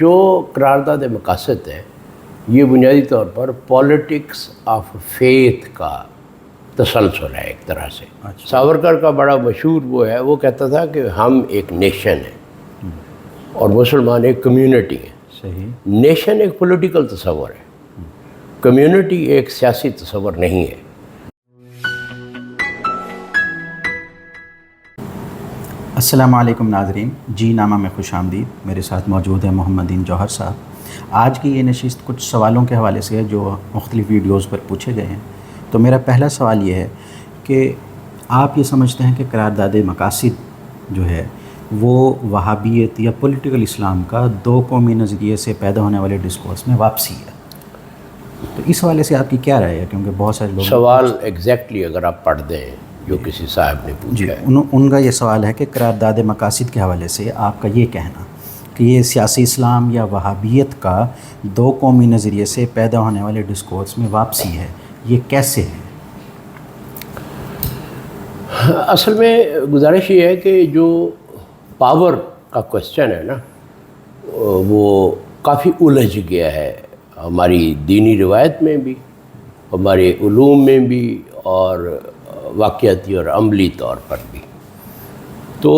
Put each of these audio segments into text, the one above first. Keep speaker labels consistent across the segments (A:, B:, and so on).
A: جو قرارداد مقاصد ہے یہ بنیادی طور پر پولیٹکس آف فیتھ کا تسلسل ہے ایک طرح سے. ساورکر کا بڑا مشہور وہ ہے، وہ کہتا تھا کہ ہم ایک نیشن ہیں اور مسلمان ایک کمیونٹی ہے.
B: صحیح.
A: نیشن ایک پولیٹیکل تصور ہے، کمیونٹی ایک سیاسی تصور نہیں ہے.
B: السلام علیکم ناظرین، جی نامہ میں خوش آمدید. میرے ساتھ موجود ہیں محمد دین جوہر صاحب. آج کی یہ نشست کچھ سوالوں کے حوالے سے ہے جو مختلف ویڈیوز پر پوچھے گئے ہیں. تو میرا پہلا سوال یہ ہے کہ آپ یہ سمجھتے ہیں کہ قرارداد مقاصد جو ہے وہ وہابیت یا پولیٹیکل اسلام کا دو قومی نظریے سے پیدا ہونے والے ڈسکورس میں واپسی ہے؟ تو اس حوالے سے آپ کی کیا رائے ہے؟ کیونکہ بہت سارے لوگ
A: سوال ایگزیکٹلی اگر آپ پڑھ دیں جو کسی صاحب نے پوچھا ہے،
B: ان کا یہ سوال ہے کہ قرارداد مقاصد کے حوالے سے آپ کا یہ کہنا کہ یہ سیاسی اسلام یا وہابیت کا دو قومی نظریے سے پیدا ہونے والے ڈسکورس میں واپسی ہے، یہ کیسے ہے؟
A: اصل میں گزارش یہ ہے کہ جو پاور کا کوشچن ہے نا وہ کافی الجھ گیا ہے ہماری دینی روایت میں بھی، ہمارے علوم میں بھی، اور واقعاتی اور عملی طور پر بھی. تو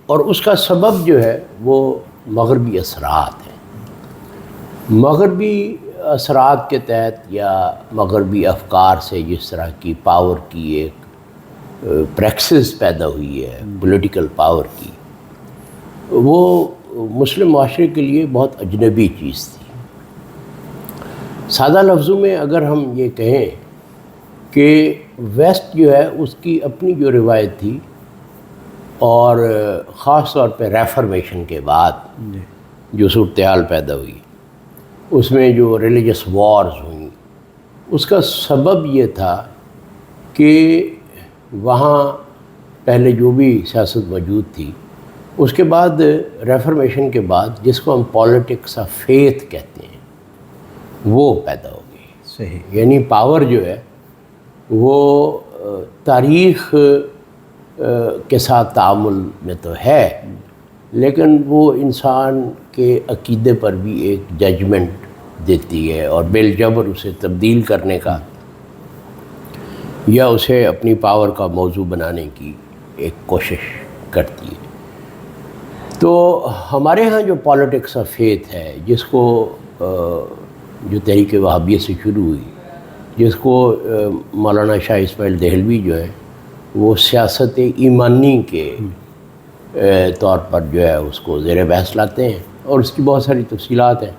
A: اور اس کا سبب جو ہے وہ مغربی اثرات ہیں. مغربی اثرات کے تحت یا مغربی افکار سے جس طرح کی پاور کی ایک پریکسس پیدا ہوئی ہے پولیٹیکل پاور کی، وہ مسلم معاشرے کے لیے بہت اجنبی چیز تھی. سادہ لفظوں میں اگر ہم یہ کہیں کہ ویسٹ جو ہے اس کی اپنی جو روایت تھی، اور خاص طور پہ ریفارمیشن کے بعد جو صورتحال پیدا ہوئی، اس میں جو ریلیجس وارز ہوئیں، اس کا سبب یہ تھا کہ وہاں پہلے جو بھی سیاست موجود تھی اس کے بعد ریفارمیشن کے بعد جس کو ہم پولیٹکس آف فیتھ کہتے ہیں وہ پیدا ہو گئی.
B: صحیح.
A: یعنی پاور جو ہے وہ تاریخ کے ساتھ تعامل میں تو ہے، لیکن وہ انسان کے عقیدے پر بھی ایک ججمنٹ دیتی ہے اور بالجبر اسے تبدیل کرنے کا یا اسے اپنی پاور کا موضوع بنانے کی ایک کوشش کرتی ہے. تو ہمارے ہاں جو پولیٹکس آف فیتھ ہے، جس کو جو تحریک وہابیت سے شروع ہوئی، جس کو مولانا شاہ اسماعیل دہلوی جو ہے وہ سیاست ایمانی کے طور پر جو ہے اس کو زیر بحث لاتے ہیں، اور اس کی بہت ساری تفصیلات ہیں.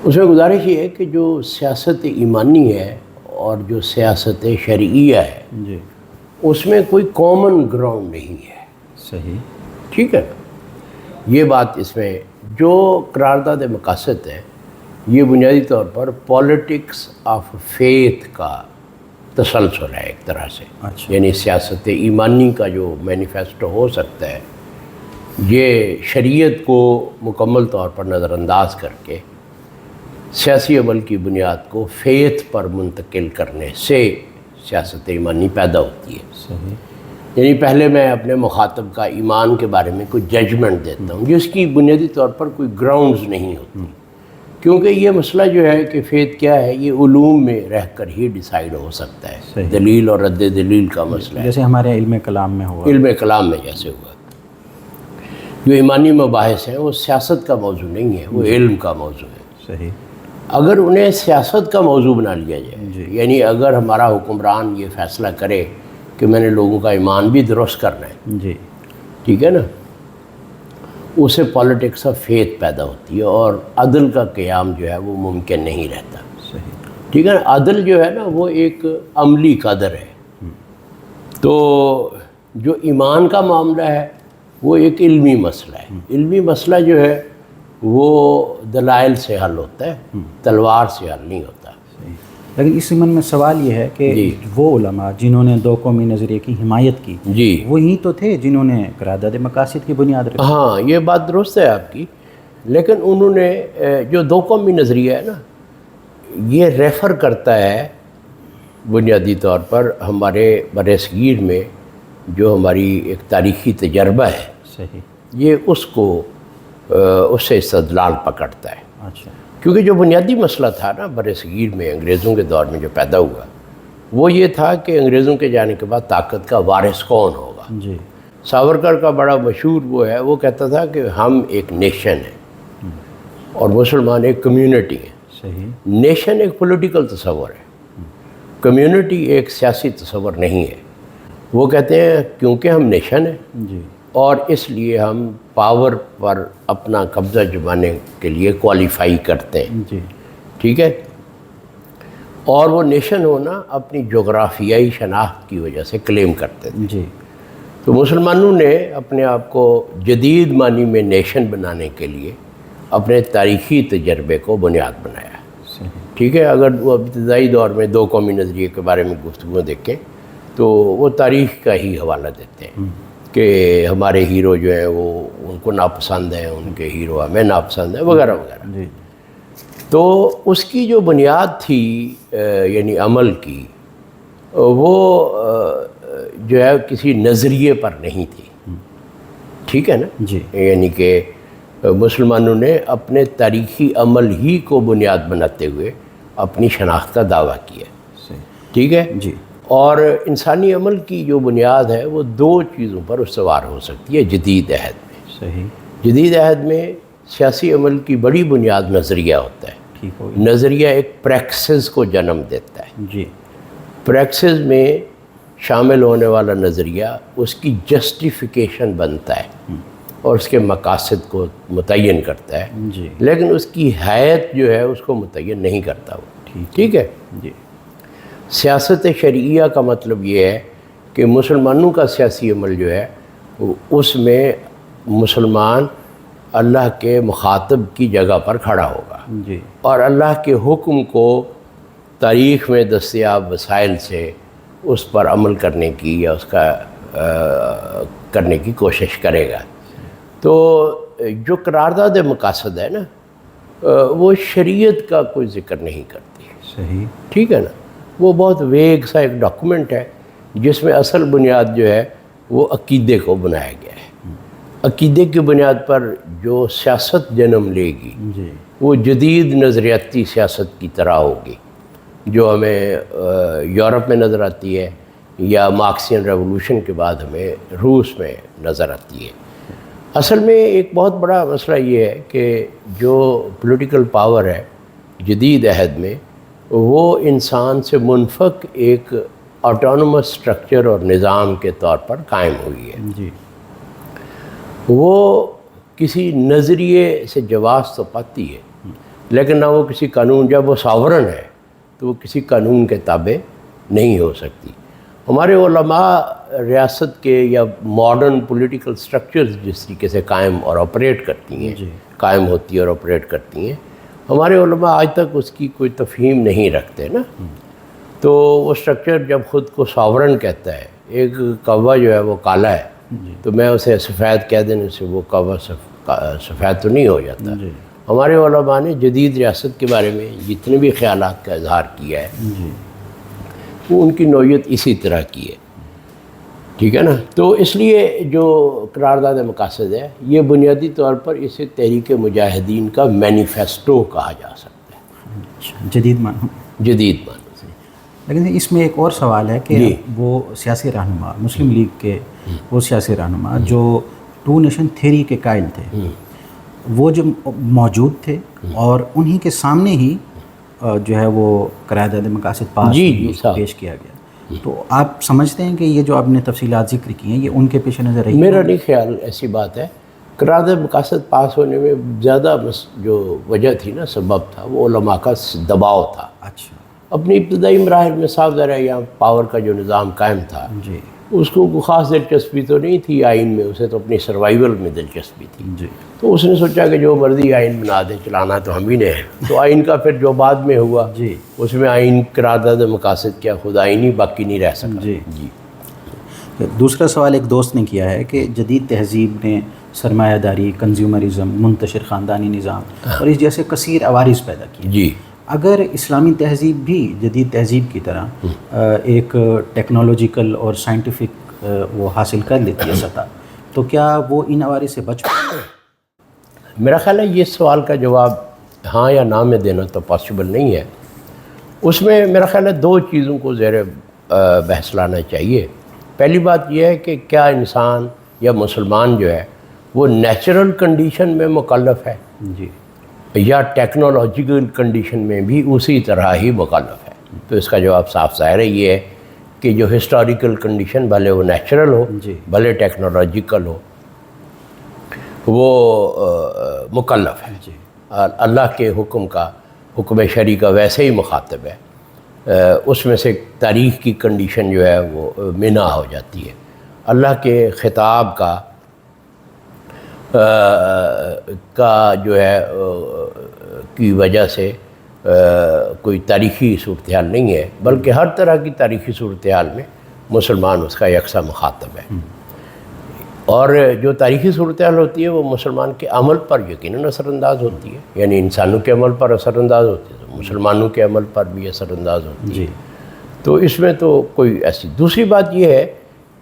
A: اس میں گزارش یہ ہے کہ جو سیاست ایمانی ہے اور جو سیاست شرعیہ ہے اس میں کوئی کامن گراؤنڈ نہیں ہے.
B: صحیح.
A: ٹھیک ہے نا؟ یہ بات اس میں جو قرارداد مقاصد ہے یہ بنیادی طور پر پولیٹکس آف فیتھ کا تسلسل ہے ایک طرح سے. یعنی سیاست ایمانی کا جو مینیفیسٹو ہو سکتا ہے، یہ شریعت کو مکمل طور پر نظر انداز کر کے سیاسی عمل کی بنیاد کو فیتھ پر منتقل کرنے سے سیاست ایمانی پیدا ہوتی ہے.
B: صحیح.
A: یعنی پہلے میں اپنے مخاطب کا ایمان کے بارے میں کوئی ججمنٹ دیتا ہوں جس کی بنیادی طور پر کوئی گراؤنڈز نہیں ہوتی، کیونکہ یہ مسئلہ جو ہے کہ فیتھ کیا ہے یہ علوم میں رہ کر ہی ڈیسائیڈ ہو سکتا ہے.
B: صحیح.
A: دلیل اور رد دلیل کا مسئلہ ہے،
B: جیسے ہمارے علم کلام میں ہوا.
A: علم کلام میں جیسے ہوا. جو ایمانی مباحث ہیں وہ سیاست کا موضوع نہیں ہے، وہ علم کا موضوع ہے.
B: صحیح.
A: اگر انہیں سیاست کا موضوع بنا لیا جائے، یعنی اگر ہمارا حکمران یہ فیصلہ کرے کہ میں نے لوگوں کا ایمان بھی درست کرنا ہے، ٹھیک ہے نا، اسے پولیٹکس آف فیتھ پیدا ہوتی ہے اور عدل کا قیام جو ہے وہ ممکن نہیں رہتا.
B: صحیح.
A: ٹھیک ہے نا؟ عدل جو ہے نا وہ ایک عملی قدر ہے. تو جو ایمان کا معاملہ ہے وہ ایک علمی مسئلہ ہے. علمی مسئلہ جو ہے وہ دلائل سے حل ہوتا ہے، تلوار سے حل نہیں ہوتا.
B: لیکن اس ضمن میں سوال یہ ہے کہ وہ علماء جنہوں نے دو قومی نظریے کی حمایت کی وہی تو تھے جنہوں نے قرارداد مقاصد کی بنیاد رکھی.
A: ہاں، یہ بات درست ہے آپ کی، لیکن انہوں نے جو دو قومی نظریہ ہے نا یہ ریفر کرتا ہے بنیادی طور پر ہمارے برصغیر میں جو ہماری ایک تاریخی تجربہ ہے.
B: صحیح.
A: یہ اس کو اس سے استدلال پکڑتا ہے.
B: اچھا.
A: کیونکہ جو بنیادی مسئلہ تھا نا برصغیر میں انگریزوں کے دور میں جو پیدا ہوا وہ یہ تھا کہ انگریزوں کے جانے کے بعد طاقت کا وارث کون ہوگا.
B: جی.
A: ساورکر کا بڑا مشہور وہ ہے، وہ کہتا تھا کہ ہم ایک نیشن ہیں اور مسلمان ایک کمیونٹی ہے.
B: صحیح.
A: نیشن ایک پولیٹیکل تصور ہے، کمیونٹی ایک سیاسی تصور نہیں ہے. وہ کہتے ہیں کیونکہ ہم نیشن ہیں
B: جی.
A: اور اس لیے ہم پاور پر اپنا قبضہ جمانے کے لیے کوالیفائی کرتے ہیں.
B: جی.
A: ٹھیک ہے. اور وہ نیشن ہونا اپنی جغرافیائی شناخت کی وجہ سے کلیم کرتے تھے.
B: جی.
A: تو مسلمانوں نے اپنے آپ کو جدید معنی میں نیشن بنانے کے لیے اپنے تاریخی تجربے کو بنیاد بنایا.
B: صحیح.
A: ٹھیک ہے. اگر وہ ابتدائی دور میں دو قومی نظریے کے بارے میں گفتگو دیکھیں تو وہ تاریخ کا ہی حوالہ دیتے ہیں کہ ہمارے ہیرو جو ہیں وہ ان کو ناپسند ہیں، ان کے ہیرو ہمیں ناپسند ہیں وغیرہ وغیرہ.
B: جی.
A: تو اس کی جو بنیاد تھی یعنی عمل کی، وہ جو ہے کسی نظریے پر نہیں تھی. ٹھیک ہے نا.
B: جی.
A: یعنی کہ مسلمانوں نے اپنے تاریخی عمل ہی کو بنیاد بناتے ہوئے اپنی شناخت کا دعویٰ کیا.
B: صحیح.
A: ٹھیک ہے.
B: جی.
A: اور انسانی عمل کی جو بنیاد ہے وہ دو چیزوں پر استوار ہو سکتی ہے جدید عہد میں.
B: صحیح.
A: جدید عہد میں سیاسی عمل کی بڑی بنیاد نظریہ ہوتا ہے.
B: ٹھیک ہو.
A: نظریہ ایک پریکسس کو جنم دیتا ہے.
B: جی.
A: پریکسس میں شامل ہونے والا نظریہ اس کی جسٹیفیکیشن بنتا ہے اور اس کے مقاصد کو متعین کرتا ہے.
B: جی.
A: لیکن اس کی حیت جو ہے اس کو متعین نہیں کرتا وہ. ٹھیک ہے.
B: جی.
A: سیاست شرعیہ کا مطلب یہ ہے کہ مسلمانوں کا سیاسی عمل جو ہے اس میں مسلمان اللہ کے مخاطب کی جگہ پر کھڑا ہوگا.
B: جی.
A: اور اللہ کے حکم کو تاریخ میں دستیاب وسائل سے اس پر عمل کرنے کی یا اس کا کرنے کی کوشش کرے گا. تو جو قرارداد مقاصد ہے نا وہ شریعت کا کوئی ذکر نہیں کرتی.
B: صحیح.
A: ٹھیک ہے نا. وہ بہت ویگ سا ایک ڈاکومنٹ ہے جس میں اصل بنیاد جو ہے وہ عقیدے کو بنایا گیا ہے. عقیدے کی بنیاد پر جو سیاست جنم لے گی
B: جی.
A: وہ جدید نظریاتی سیاست کی طرح ہوگی جو ہمیں یورپ میں نظر آتی ہے یا مارکسین ریولوشن کے بعد ہمیں روس میں نظر آتی ہے. اصل میں ایک بہت بڑا مسئلہ یہ ہے کہ جو پولیٹیکل پاور ہے جدید عہد میں وہ انسان سے منفک ایک آٹونومس سٹرکچر اور نظام کے طور پر قائم ہوئی ہے.
B: جی.
A: وہ کسی نظریے سے جواز تو پاتی ہے لیکن نہ وہ کسی قانون، جب وہ ساورن ہے تو وہ کسی قانون کے تابع نہیں ہو سکتی. ہمارے علماء ریاست کے یا ماڈرن پولیٹیکل سٹرکچرز جس طریقے سے قائم اور آپریٹ کرتی ہیں، قائم ہوتی اور آپریٹ کرتی ہیں، ہمارے علماء آج تک اس کی کوئی تفہیم نہیں رکھتے نا. تو وہ سٹرکچر جب خود کو ساورن کہتا ہے، ایک کوا جو ہے وہ کالا ہے تو میں اسے سفید کہہ دینے سے وہ کوا سفید تو نہیں ہو جاتا. ہمارے علماء نے جدید ریاست کے بارے میں جتنے بھی خیالات کا اظہار کیا ہے وہ ان کی نوعیت اسی طرح کی ہے. ٹھیک ہے نا. تو اس لیے جو قرارداد مقاصد ہے یہ بنیادی طور پر اسے تحریک مجاہدین کا مینیفیسٹو کہا جا سکتا ہے.
B: جدید معنی.
A: جدید معنی.
B: لیکن اس میں ایک اور سوال ہے کہ وہ سیاسی رہنما مسلم لیگ کے وہ سیاسی رہنما جو ٹو نیشن تھیوری کے قائل تھے وہ جو موجود تھے اور انہی کے سامنے ہی جو ہے وہ قرارداد مقاصد پاس پیش کیا گیا. تو آپ سمجھتے ہیں کہ یہ جو آپ نے تفصیلات ذکر کی ہیں یہ ان کے پیش نظر رہی؟
A: میرا نہیں خیال ایسی بات ہے. قرارداد مقاصد پاس ہونے میں زیادہ جو وجہ تھی نا، سبب تھا، وہ علماء کا دباؤ تھا.
B: اچھا.
A: اپنی ابتدائی مراحل میں صاف ظاہر ہے یہاں پاور کا جو نظام قائم تھا
B: جی
A: اس کو کوئی خاص دلچسپی تو نہیں تھی آئین میں، اسے تو اپنی سروائیول میں دلچسپی تھی.
B: جی.
A: تو اس نے سوچا کہ جو مرضی آئین بنا دے، چلانا تو ہم ہی نے ہے. تو آئین کا پھر جو بعد میں ہوا
B: جی
A: اس میں آئین قرارداد مقاصد کیا خود آئین ہی باقی نہیں رہ سکا.
B: جی. دوسرا سوال ایک دوست نے کیا ہے کہ جدید تہذیب نے سرمایہ داری، کنزیومرزم، منتشر خاندانی نظام اور اس جیسے کثیر عوارض پیدا کیے.
A: جی.
B: اگر اسلامی تہذیب بھی جدید تہذیب کی طرح ایک ٹیکنالوجیکل اور سائنٹیفک وہ حاصل کر لیتی ہے سطح، تو کیا وہ ان عوارض سے بچ پائے؟
A: میرا خیال ہے یہ سوال کا جواب ہاں یا نہ میں دینا تو پاسبل نہیں ہے. اس میں میرا خیال ہے دو چیزوں کو زیر بحث لانا چاہیے. پہلی بات یہ ہے کہ کیا انسان یا مسلمان جو ہے وہ نیچرل کنڈیشن میں مکلف ہے
B: جی
A: یا ٹیکنالوجیکل کنڈیشن میں بھی اسی طرح ہی مکلف ہے. تو اس کا جواب صاف ظاہر ہے یہ ہے کہ جو ہسٹوریکل کنڈیشن بھلے وہ نیچرل ہو
B: جی
A: بھلے ٹیکنالوجیکل ہو وہ مکلف ہے.
B: جی
A: اللہ کے حکم شرعی کا ویسے ہی مخاطب ہے. اس میں سے تاریخ کی کنڈیشن جو ہے وہ منا ہو جاتی ہے. اللہ کے خطاب کا جو ہے کی وجہ سے کوئی تاریخی صورتحال نہیں ہے بلکہ ہر طرح کی تاریخی صورتحال میں مسلمان اس کا یکساں مخاطب ہے. اور جو تاریخی صورتحال ہوتی ہے وہ مسلمان کے عمل پر یقیناً اثر انداز ہوتی ہے. یعنی انسانوں کے عمل پر اثر انداز ہوتی ہے تو مسلمانوں کے عمل پر بھی اثر انداز ہوتی ہے.
B: جی
A: تو اس میں تو کوئی ایسی. دوسری بات یہ ہے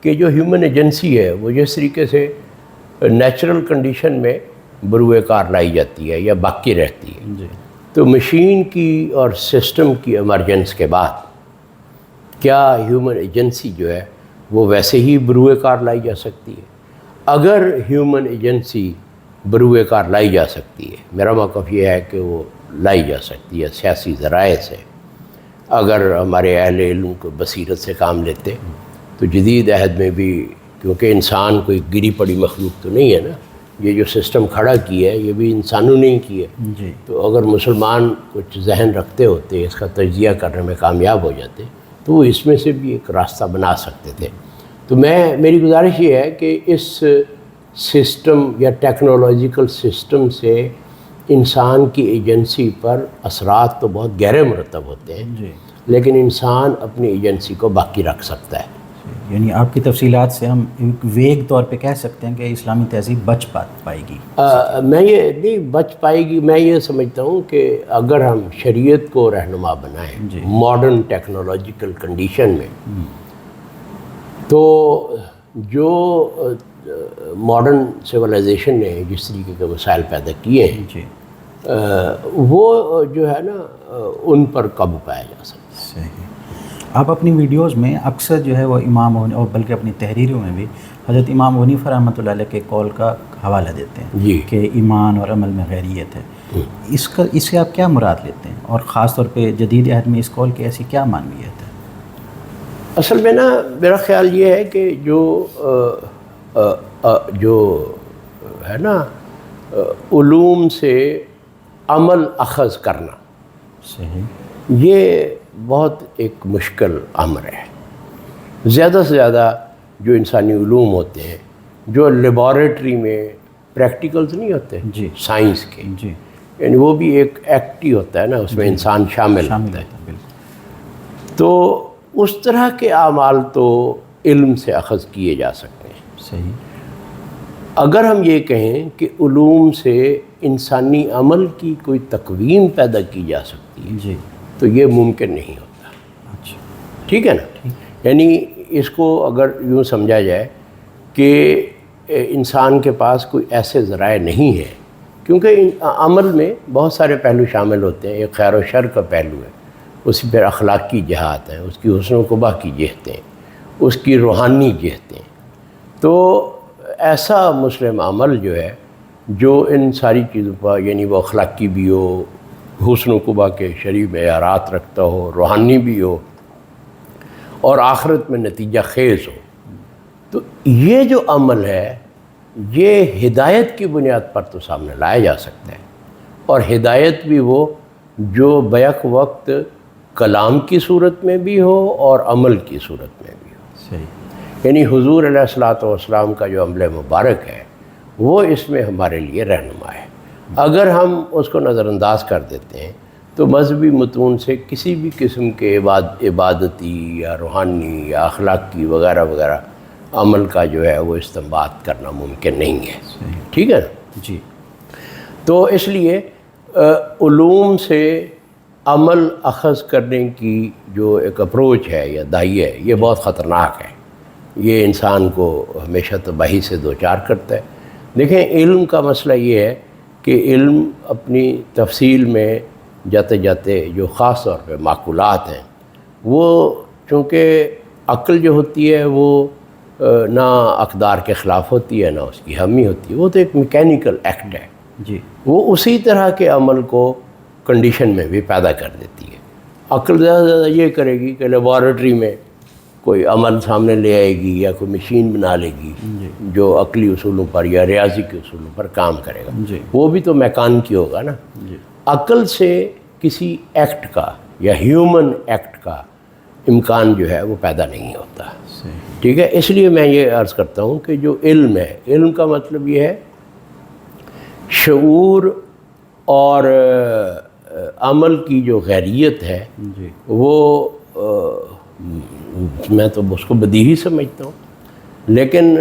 A: کہ جو ہیومن ایجنسی ہے وہ جس طریقے سے نیچرل کنڈیشن میں بروئے کار لائی جاتی ہے یا باقی رہتی ہے
B: جی
A: تو مشین کی اور سسٹم کی ایمرجنس کے بعد کیا ہیومن ایجنسی جو ہے وہ ویسے ہی بروئے کار لائی جا سکتی ہے؟ اگر ہیومن ایجنسی بروئے کار لائی جا سکتی ہے میرا موقف یہ ہے کہ وہ لائی جا سکتی ہے سیاسی ذرائع سے. اگر ہمارے اہل علم کو بصیرت سے کام لیتے تو جدید عہد میں بھی کیونکہ انسان کوئی گری پڑی مخلوق تو نہیں ہے نا, یہ جو سسٹم کھڑا کیا ہے یہ بھی انسانوں نے ہی کیا ہے.
B: جی
A: تو اگر مسلمان کچھ ذہن رکھتے ہوتے اس کا تجزیہ کرنے میں کامیاب ہو جاتے تو وہ اس میں سے بھی ایک راستہ بنا سکتے تھے. تو میری گزارش یہ ہے کہ اس سسٹم یا ٹیکنالوجیکل سسٹم سے انسان کی ایجنسی پر اثرات تو بہت گہرے مرتب ہوتے ہیں
B: جی
A: لیکن انسان اپنی ایجنسی کو باقی رکھ سکتا ہے.
B: یعنی آپ کی تفصیلات سے ہم ایک ویگ طور پہ کہہ سکتے ہیں کہ اسلامی تہذیب بچ پائے گی.
A: میں یہ نہیں بچ پائے گی. میں یہ سمجھتا ہوں کہ اگر ہم شریعت کو رہنما بنائیں
B: جی
A: ماڈرن ٹیکنالوجیکل کنڈیشن میں تو جو ماڈرن سویلائزیشن نے جس طریقے کے وسائل پیدا کیے ہیں
B: جی
A: وہ جو ہے نا ان پر قابو پایا جا سکتا ہے.
B: صحیح. آپ اپنی ویڈیوز میں اکثر جو ہے وہ امام اور بلکہ اپنی تحریروں میں بھی حضرت امام حنیفہ رحمۃ اللہ علیہ کے قول کا حوالہ دیتے ہیں
A: جی
B: کہ ایمان اور عمل میں غیریت ہے. اس سے آپ کیا مراد لیتے ہیں اور خاص طور پہ جدید عہد میں اس قول کی ایسی کیا معنویت ہے؟
A: اصل میں نا میرا خیال یہ ہے کہ جو ہے نا علوم سے عمل اخذ کرنا
B: صحیح.
A: یہ بہت ایک مشکل امر ہے. زیادہ سے زیادہ جو انسانی علوم ہوتے ہیں جو لیبارٹری میں پریکٹیکلز نہیں ہوتے
B: جی
A: سائنس کے
B: جی
A: یعنی وہ بھی ایک ایکٹ ہی ہوتا ہے نا اس میں انسان شامل ہوتا ہے.
B: ہوتا ہے بالکل.
A: تو اس طرح کے اعمال تو علم سے اخذ کیے جا سکتے ہیں.
B: صحیح.
A: اگر ہم یہ کہیں کہ علوم سے انسانی عمل کی کوئی تکوین پیدا کی جا سکتی ہے
B: جی
A: تو یہ ممکن نہیں ہوتا.
B: اچھا.
A: ٹھیک ہے نا. یعنی اس کو اگر یوں سمجھا جائے کہ انسان کے پاس کوئی ایسے ذرائع نہیں ہیں کیونکہ عمل میں بہت سارے پہلو شامل ہوتے ہیں. ایک خیر و شر کا پہلو ہے, اسی پھر اخلاقی جہات ہیں, اس کی حسن و قبح کی جہتیں, اس کی روحانی جہتیں. تو ایسا مسلم عمل جو ہے جو ان ساری چیزوں پر یعنی وہ اخلاقی بھی ہو, حسن و قبح کے شرعی معیارات رکھتا ہو, روحانی بھی ہو اور آخرت میں نتیجہ خیز ہو, تو یہ جو عمل ہے یہ ہدایت کی بنیاد پر تو سامنے لایا جا سکتا ہے. اور ہدایت بھی وہ جو بیک وقت کلام کی صورت میں بھی ہو اور عمل کی صورت میں بھی ہو.
B: صحیح.
A: یعنی حضور علیہ الصلوۃ والسلام کا جو عمل مبارک ہے وہ اس میں ہمارے لیے رہنما ہے. اگر ہم اس کو نظر انداز کر دیتے ہیں تو مذہبی متون سے کسی بھی قسم کے عبادتی یا روحانی یا اخلاقی وغیرہ وغیرہ عمل کا جو ہے وہ استنباط کرنا ممکن نہیں ہے. ٹھیک ہے نا.
B: جی.
A: تو اس لیے علوم سے عمل اخذ کرنے کی جو ایک اپروچ ہے یا داعیہ ہے یہ بہت خطرناک ہے. یہ انسان کو ہمیشہ تباہی سے دوچار کرتا ہے. دیکھیں علم کا مسئلہ یہ ہے کہ علم اپنی تفصیل میں جاتے جاتے جو خاص طور پہ معقولات ہیں وہ چونکہ عقل جو ہوتی ہے وہ نہ اقدار کے خلاف ہوتی ہے نہ اس کی حامی ہوتی ہے، وہ تو ایک میکینیکل ایکٹ ہے،
B: جی،
A: وہ اسی طرح کے عمل کو کنڈیشن میں بھی پیدا کر دیتی ہے۔ عقل زیادہ سے زیادہ یہ کرے گی کہ لیبارٹری میں کوئی عمل سامنے لے آئے گی یا کوئی مشین بنا لے گی جو عقلی اصولوں پر یا ریاضی کے اصولوں پر کام کرے گا،
B: جی،
A: وہ بھی تو میکانکی ہوگا نا۔
B: جی،
A: عقل سے کسی ایکٹ کا یا ہیومن ایکٹ کا امکان جو ہے وہ پیدا نہیں ہوتا،
B: صحیح،
A: ٹھیک ہے۔ اس لیے میں یہ عرض کرتا ہوں کہ جو علم ہے، علم کا مطلب یہ ہے شعور اور عمل کی جو غیریت ہے
B: جی،
A: وہ میں تو اس کو بدیہی سمجھتا ہوں، لیکن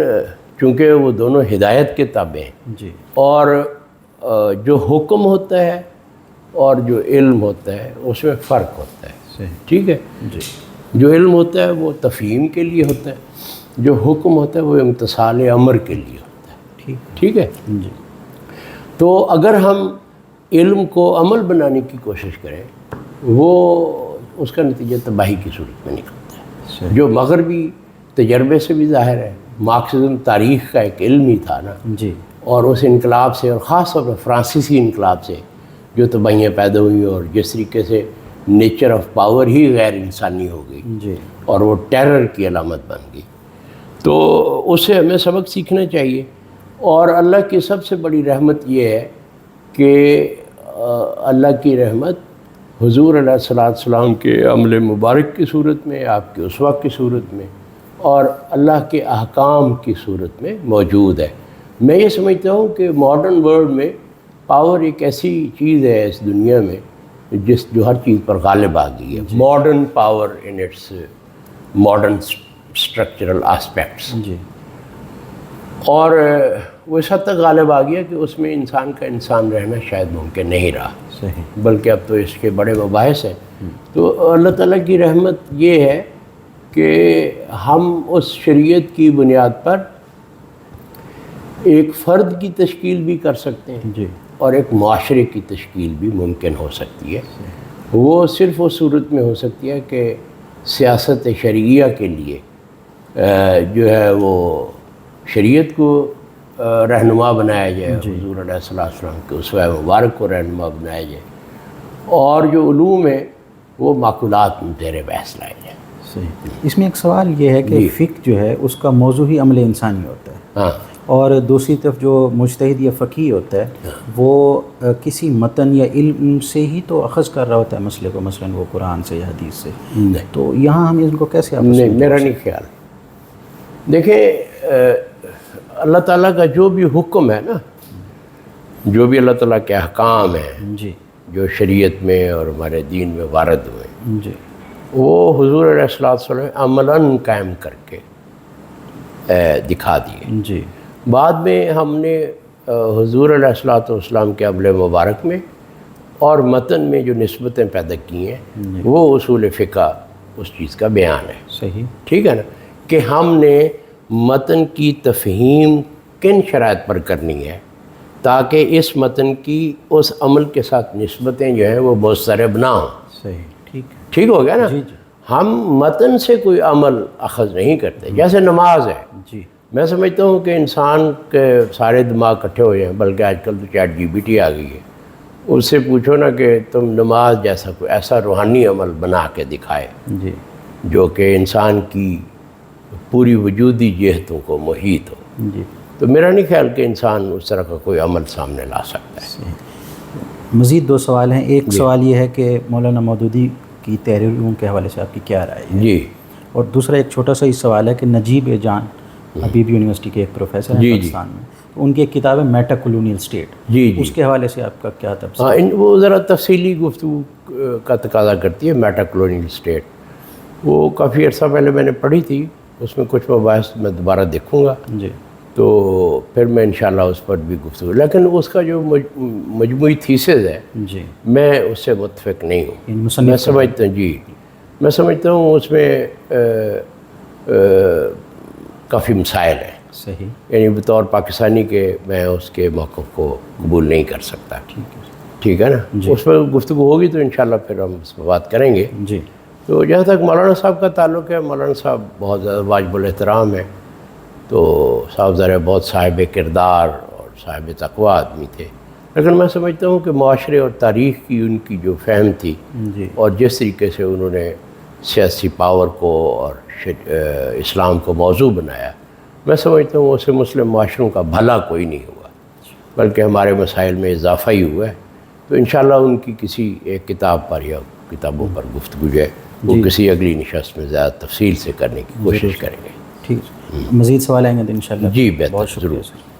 A: چونکہ وہ دونوں ہدایت کے تابع ہیں،
B: جی،
A: اور جو حکم ہوتا ہے اور جو علم ہوتا ہے اس میں فرق ہوتا ہے،
B: صحیح،
A: ٹھیک ہے۔
B: جی،
A: جو علم ہوتا ہے وہ تفہیم کے لیے ہوتا ہے، جو حکم ہوتا ہے وہ امتثال امر کے لیے ہوتا ہے، ٹھیک ہے۔
B: جی،
A: تو اگر ہم علم کو عمل بنانے کی کوشش کریں وہ اس کا نتیجہ تباہی کی صورت میں نکلتا ہے،
B: صحیح،
A: جو مغربی تجربے سے بھی ظاہر ہے۔ مارکسزم تاریخ کا ایک علم ہی تھا نا،
B: جی،
A: اور اس انقلاب سے، اور خاص طور پر فرانسیسی انقلاب سے جو تباہیاں پیدا ہوئیں اور جس طریقے سے نیچر آف پاور ہی غیر انسانی ہو گئی
B: جی،
A: اور وہ ٹیرر کی علامت بن گئی، تو اس سے ہمیں سبق سیکھنا چاہیے۔ اور اللہ کی سب سے بڑی رحمت یہ ہے کہ اللہ کی رحمت حضور علیہ السلام کے عمل مبارک کی صورت میں، آپ کے اسوہ کی صورت میں، اور اللہ کے احکام کی صورت میں موجود ہے۔ میں یہ سمجھتا ہوں کہ ماڈرن ورلڈ میں پاور ایک ایسی چیز ہے اس دنیا میں جو ہر چیز پر غالب آ گئی ہے، modern power in its modern structural aspects,
B: جی،
A: اور وہ اس حد تک غالب آ گیا کہ اس میں انسان کا انسان رہنا شاید ممکن نہیں رہا،
B: صحیح،
A: بلکہ اب تو اس کے بڑے مباحث ہیں۔ تو اللہ تعالیٰ کی رحمت یہ ہے کہ ہم اس شریعت کی بنیاد پر ایک فرد کی تشکیل بھی کر سکتے ہیں
B: جی،
A: اور ایک معاشرے کی تشکیل بھی ممکن ہو سکتی ہے۔ وہ صرف اس صورت میں ہو سکتی ہے کہ سیاست شرعیہ کے لیے جو ہے وہ شریعت کو رہنما بنایا جائے، حضور علیہ السلام کے اسوہ مبارک کو رہنما بنایا جائے، اور جو علوم ہیں وہ معقولات میں زیر بحث لائے جائیں۔
B: صحیح۔ اس میں ایک سوال یہ ہے کہ فقہ جو ہے اس کا موضوع ہی عمل انسانی ہوتا ہے،
A: ہاں،
B: اور دوسری طرف جو مجتہد یا فقیہ ہوتا ہے وہ کسی متن یا علم سے ہی تو اخذ کر رہا ہوتا ہے مسئلے کو، مثلاً وہ قرآن سے یا حدیث سے،
A: نہیں
B: تو یہاں ہم ان کو کیسے آپس
A: نہیں،
B: میں
A: میرا نہیں خیال۔ دیکھیں اللہ تعالیٰ کا جو بھی حکم ہے نا، جو بھی اللہ تعالیٰ کے احکام ہیں
B: جی،
A: جو شریعت میں اور ہمارے دین میں وارد ہوئے،
B: جی،
A: وہ حضور علیہ السلام عملاً قائم کر کے دکھا دیے۔
B: جی،
A: بعد میں ہم نے حضور علیہ السلام کے عمل مبارک میں اور متن میں جو نسبتیں پیدا کی ہیں وہ اصول فقہ اس چیز کا بیان ہے،
B: صحیح،
A: ٹھیک ہے نا، کہ ہم نے متن کی تفہیم کن شرائط پر کرنی ہے تاکہ اس متن کی اس عمل کے ساتھ نسبتیں جو ہیں وہ مضطرب نہ ہوں۔
B: صحیح، ٹھیک ہے،
A: ٹھیک ہو گیا نا۔
B: جی، جی،
A: ہم متن سے کوئی عمل اخذ نہیں کرتے، جیسے نماز ہے۔
B: جی،
A: میں سمجھتا ہوں کہ انسان کے سارے دماغ اکٹھے ہو جائیں، بلکہ آج کل تو چیٹ GPT آ گئی ہے، اس سے پوچھو نا کہ تم نماز جیسا کوئی ایسا روحانی عمل بنا کے دکھائے
B: جی،
A: جو کہ انسان کی پوری وجودی جہتوں کو محیط ہو،
B: جی،
A: تو میرا نہیں خیال کہ انسان اس طرح کا کوئی عمل سامنے لا سکتا ہے۔
B: مزید دو سوال ہیں۔ ایک سوال یہ ہے کہ مولانا مودودی کی تحریروں کے حوالے سے آپ کی کیا رائے ہے؟
A: جی،
B: اور دوسرا ایک چھوٹا سا ہی سوال ہے کہ نجیب جان حبیب یونیورسٹی کے ایک پروفیسر ہیں پاکستان میں، تو ان کی ایک کتاب ہے میٹا کولونیل اسٹیٹ،
A: جی،
B: اس کے حوالے سے آپ کا کیا تبصرہ؟
A: ہاں، وہ ذرا تفصیلی گفتگو کا تقاضا کرتی ہے۔ میٹا کولونیل اسٹیٹ وہ کافی عرصہ پہلے میں نے پڑھی تھی، اس میں کچھ مباحث میں دوبارہ دیکھوں گا،
B: جی،
A: تو پھر میں انشاءاللہ اس پر بھی گفتگو، لیکن اس کا جو مجموعی تھیسز ہے
B: جی،
A: میں اس سے متفق نہیں ہوں۔
B: ان مصنف
A: میں سمجھتا ہوں، جی، میں سمجھتا ہوں اس میں کافی مسائل ہیں۔
B: صحیح.
A: یعنی بطور پاکستانی کے میں اس کے موقف کو قبول نہیں کر سکتا. ٹھیک ہے نا. اس پر گفتگو ہوگی تو انشاءاللہ پھر ہم اس پر بات کریں گے.
B: جی.
A: تو جہاں تک مولانا صاحب کا تعلق ہے، مولانا صاحب بہت زیادہ واجب الاحترام ہے. تو صاحب ذرا بہت صاحب کردار اور صاحب تقوی آدمی تھے، لیکن میں سمجھتا ہوں کہ معاشرے اور تاریخ کی ان کی جو فہم تھی اور جس طریقے سے انہوں نے سیاسی پاور کو اور اسلام کو موضوع بنایا، میں سمجھتا ہوں اس سے مسلم معاشروں کا بھلا کوئی نہیں ہوا، بلکہ ہمارے مسائل میں اضافہ ہی ہوا ہے. تو انشاءاللہ ان کی کسی ایک کتاب پر یا کتابوں پر گفتگو جو ہے وہ کسی اگلی نشست میں زیادہ تفصیل سے کرنے کی کوشش کریں گے.
B: ٹھیک ہے. مزید سوال آئیں گے تو انشاءاللہ.
A: جی بہتر،
B: بہت شکریہ
A: ضرور.
B: سر.